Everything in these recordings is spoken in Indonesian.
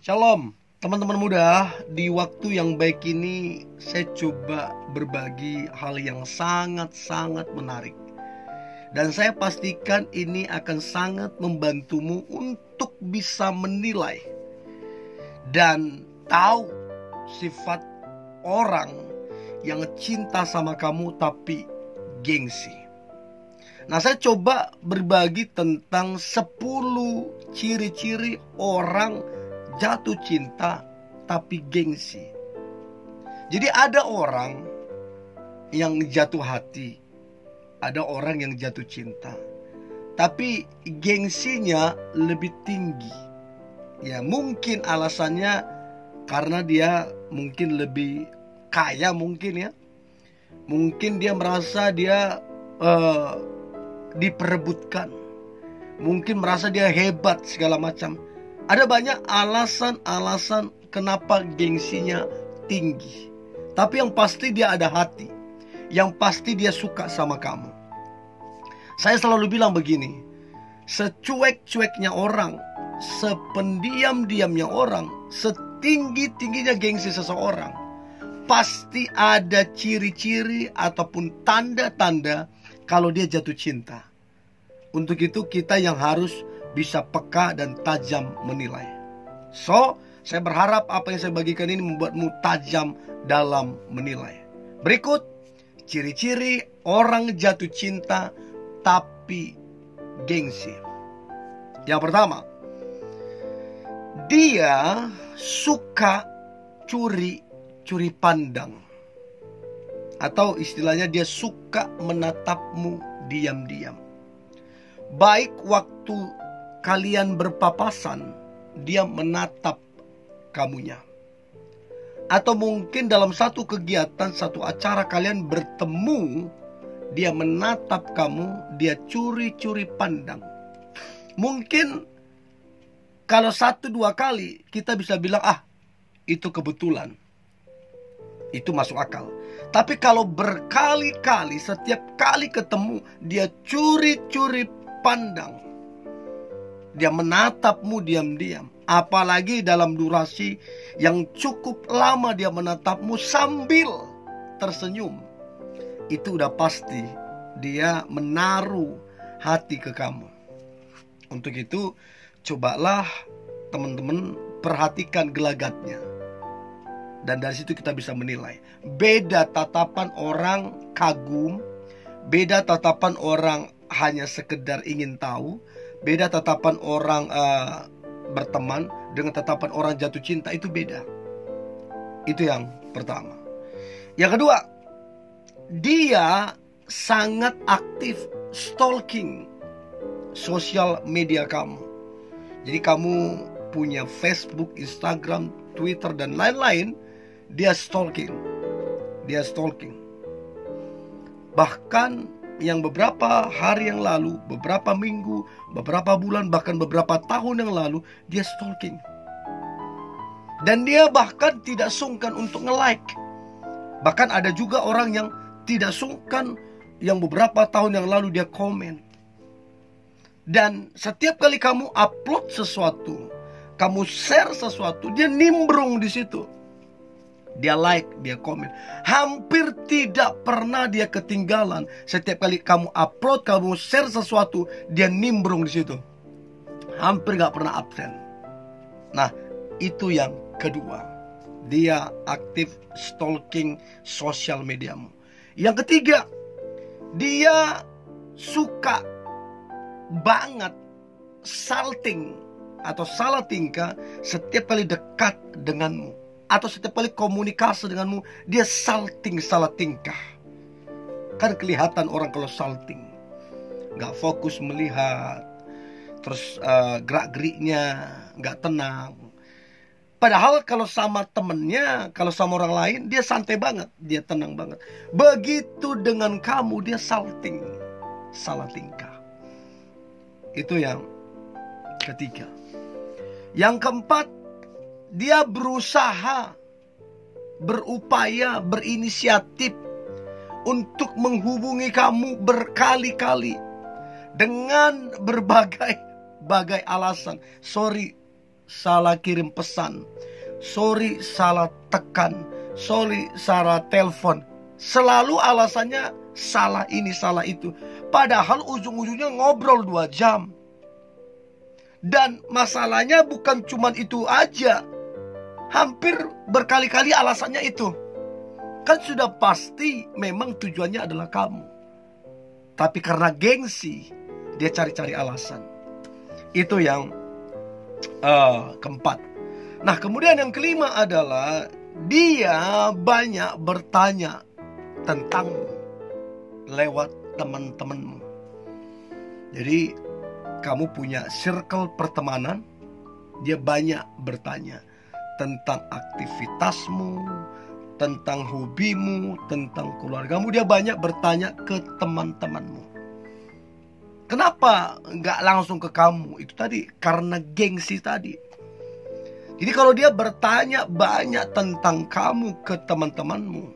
Shalom, teman-teman muda. Di waktu yang baik ini saya coba berbagi hal yang sangat-sangat menarik. Dan saya pastikan ini akan sangat membantumu untuk bisa menilai dan tahu sifat orang yang cinta sama kamu tapi gengsi. Nah, saya coba berbagi tentang 10 ciri-ciri orang jatuh cinta tapi gengsi. Jadi ada orang yang jatuh hati, ada orang yang jatuh cinta, tapi gengsinya lebih tinggi. Ya mungkin alasannya karena dia mungkin lebih kaya mungkin ya. Mungkin dia merasa dia diperebutkan. Mungkin merasa dia hebat segala macam. Ada banyak alasan-alasan kenapa gengsinya tinggi. Tapi yang pasti dia ada hati. Yang pasti dia suka sama kamu. Saya selalu bilang begini, secuek-cueknya orang, sependiam-diamnya orang, setinggi-tingginya gengsi seseorang, pasti ada ciri-ciri ataupun tanda-tanda kalau dia jatuh cinta. Untuk itu kita yang harus bisa peka dan tajam menilai. So, saya berharap apa yang saya bagikan ini membuatmu tajam dalam menilai. Berikut ciri-ciri orang jatuh cinta tapi gengsi. Yang pertama, dia suka curi pandang. Atau istilahnya dia suka menatapmu diam-diam. Baik waktu kalian berpapasan, dia menatap kamunya. Atau mungkin dalam satu kegiatan, satu acara kalian bertemu, dia menatap kamu, dia curi-curi pandang. Mungkin kalau 1-2 kali kita bisa bilang, itu kebetulan. Itu masuk akal. Tapi kalau berkali-kali, setiap kali ketemu, dia curi-curi pandang. Dia menatapmu diam-diam. Apalagi dalam durasi yang cukup lama dia menatapmu sambil tersenyum. Itu udah pasti dia menaruh hati ke kamu. Untuk itu cobalah teman-teman perhatikan gelagatnya. Dan dari situ kita bisa menilai. Beda tatapan orang kagum, beda tatapan orang hanya sekedar ingin tahu, beda tatapan orang berteman dengan tatapan orang jatuh cinta, itu beda. Itu yang pertama. Yang kedua, dia sangat aktif stalking sosial media kamu. Jadi kamu punya Facebook, Instagram, Twitter dan lain-lain, dia stalking. Dia stalking. Bahkan yang beberapa hari yang lalu, beberapa minggu, beberapa bulan, bahkan beberapa tahun yang lalu, dia stalking. Dan dia bahkan tidak sungkan untuk nge-like. Bahkan ada juga orang yang tidak sungkan, yang beberapa tahun yang lalu dia komen. Dan setiap kali kamu upload sesuatu, kamu share sesuatu, dia nimbrung di situ. Dia like, dia komen. Hampir tidak pernah dia ketinggalan. Setiap kali kamu upload, kamu share sesuatu, dia nimbrung di situ. Hampir gak pernah absen. Nah, itu yang kedua. Dia aktif stalking sosial mediamu. Yang ketiga, dia suka banget salting atau salah tingkah setiap kali dekat denganmu. Atau setiap kali komunikasi denganmu, dia salting salah tingkah. Kan kelihatan orang kalau salting, gak fokus melihat. Terus gerak-geriknya gak tenang. Padahal kalau sama temennya, kalau sama orang lain, dia santai banget, dia tenang banget. Begitu dengan kamu, dia salting salah tingkah. Itu yang ketiga. Yang keempat, dia berusaha, berupaya, berinisiatif untuk menghubungi kamu berkali-kali dengan berbagai alasan. Sorry, salah kirim pesan, sorry salah tekan, sorry salah telepon. Selalu alasannya salah ini, salah itu. Padahal ujung-ujungnya ngobrol 2 jam. Dan masalahnya bukan cuma itu aja. Hampir berkali-kali alasannya itu. Kan sudah pasti memang tujuannya adalah kamu. Tapi karena gengsi, dia cari-cari alasan. Itu yang keempat. Nah, kemudian yang kelima adalah dia banyak bertanya tentangmu lewat teman-temanmu. Jadi kamu punya circle pertemanan, dia banyak bertanya tentang aktivitasmu, tentang hobimu, tentang keluargamu. Dia banyak bertanya ke teman-temanmu. Kenapa nggak langsung ke kamu? Itu tadi karena gengsi tadi. Jadi kalau dia bertanya banyak tentang kamu ke teman-temanmu,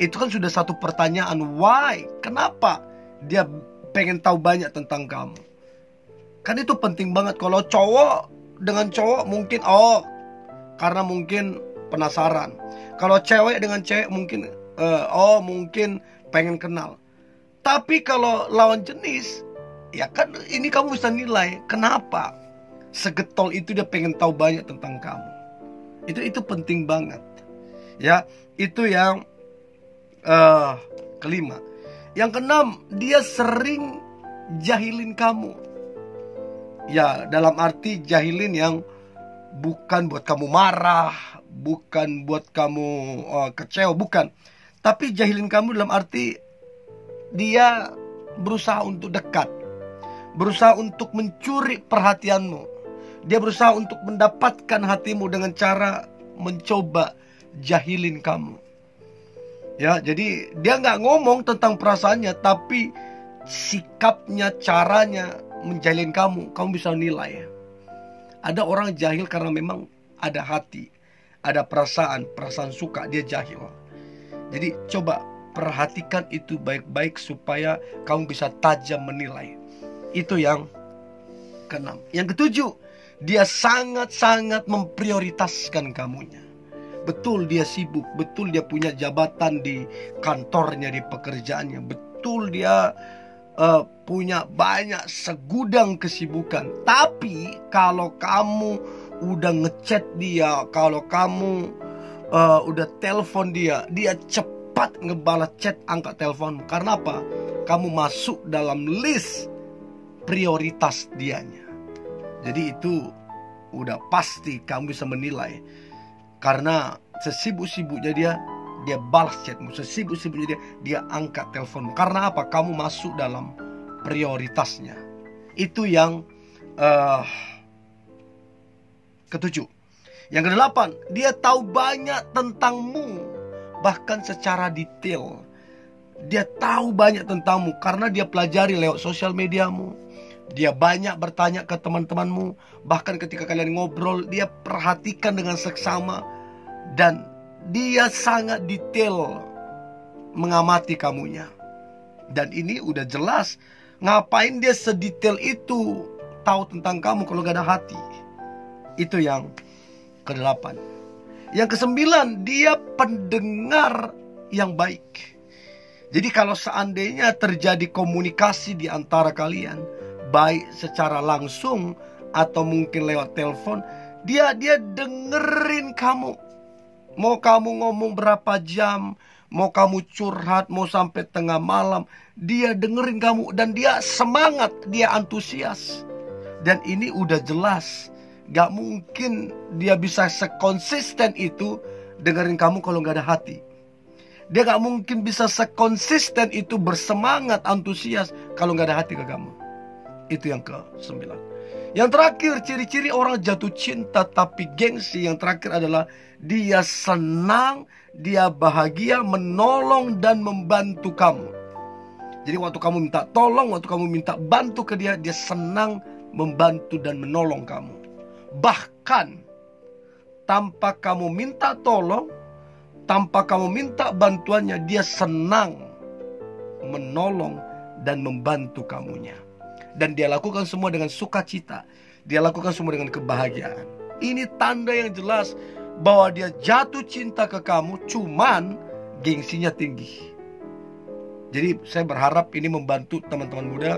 itu kan sudah satu pertanyaan. Why? Kenapa dia pengen tahu banyak tentang kamu? Kan itu penting banget. Kalau cowok dengan cowok mungkin karena mungkin penasaran. Kalau cewek dengan cewek mungkin mungkin pengen kenal. Tapi kalau lawan jenis, ya kan ini kamu bisa nilai kenapa segetol itu dia pengen tahu banyak tentang kamu. Itu penting banget. Ya, itu yang kelima. Yang keenam, dia sering jahilin kamu. Ya, dalam arti jahilin yang bukan buat kamu marah, bukan buat kamu kecewa, bukan. Tapi jahilin kamu dalam arti dia berusaha untuk dekat, berusaha untuk mencuri perhatianmu. Dia berusaha untuk mendapatkan hatimu dengan cara mencoba jahilin kamu. Ya, jadi dia nggak ngomong tentang perasaannya, tapi sikapnya, caranya menjahilin kamu bisa nilai. Ada orang jahil karena memang ada hati, ada perasaan suka, dia jahil. Jadi coba perhatikan itu baik-baik supaya kamu bisa tajam menilai. Itu yang keenam. Yang ketujuh, dia sangat-sangat memprioritaskan kamunya. Betul dia sibuk, betul dia punya jabatan di kantornya, di pekerjaannya, betul dia punya banyak segudang kesibukan. Tapi kalau kamu udah ngechat dia, kalau kamu udah telepon dia, dia cepat ngebalas chat, angkat telepon. Karena apa? Kamu masuk dalam list prioritas dianya. Jadi itu udah pasti kamu bisa menilai. Karena sesibuk-sibuknya dia balas chatmu, sesibuk-sibuknya dia angkat teleponmu. Karena apa? Kamu masuk dalam prioritasnya. Itu yang ketujuh. Yang kedelapan, dia tahu banyak tentangmu, bahkan secara detail. Dia tahu banyak tentangmu karena dia pelajari lewat sosial mediamu. Dia banyak bertanya ke teman-temanmu. Bahkan ketika kalian ngobrol, dia perhatikan dengan seksama. Dan dia sangat detail mengamati kamunya. Dan ini udah jelas. Ngapain dia sedetail itu tahu tentang kamu kalau gak ada hati. Itu yang ke-8. Yang ke-9, dia pendengar yang baik. Jadi kalau seandainya terjadi komunikasi di antara kalian, baik secara langsung atau mungkin lewat telepon, dia dengerin kamu. Mau kamu ngomong berapa jam, mau kamu curhat, mau sampai tengah malam, dia dengerin kamu dan dia semangat, dia antusias. Dan ini udah jelas, gak mungkin dia bisa sekonsisten itu dengerin kamu kalau gak ada hati. Dia gak mungkin bisa sekonsisten itu bersemangat, antusias kalau gak ada hati ke kamu. Itu yang ke-9. Yang terakhir, ciri-ciri orang jatuh cinta tapi gengsi. Yang terakhir adalah dia senang, dia bahagia menolong dan membantu kamu. Jadi waktu kamu minta tolong, waktu kamu minta bantu ke dia, dia senang membantu dan menolong kamu. Bahkan tanpa kamu minta tolong, tanpa kamu minta bantuannya, dia senang menolong dan membantu kamunya. Dan dia lakukan semua dengan sukacita. dia lakukan semua dengan kebahagiaan. Ini tanda yang jelas bahwa dia jatuh cinta ke kamu, cuman gengsinya tinggi. Jadi saya berharap ini membantu teman-teman muda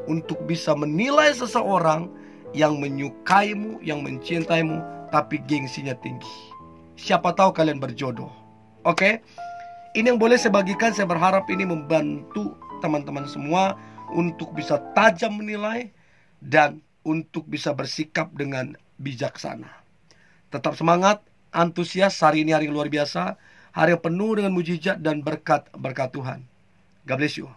untuk bisa menilai seseorang yang menyukaimu, yang mencintaimu, tapi gengsinya tinggi. Siapa tahu kalian berjodoh. Oke? Ini yang boleh saya bagikan. Saya berharap ini membantu teman-teman semua untuk bisa tajam menilai dan untuk bisa bersikap dengan bijaksana. Tetap semangat, antusias. Hari ini hari yang luar biasa, hari yang penuh dengan mujizat dan berkat Tuhan. God bless you.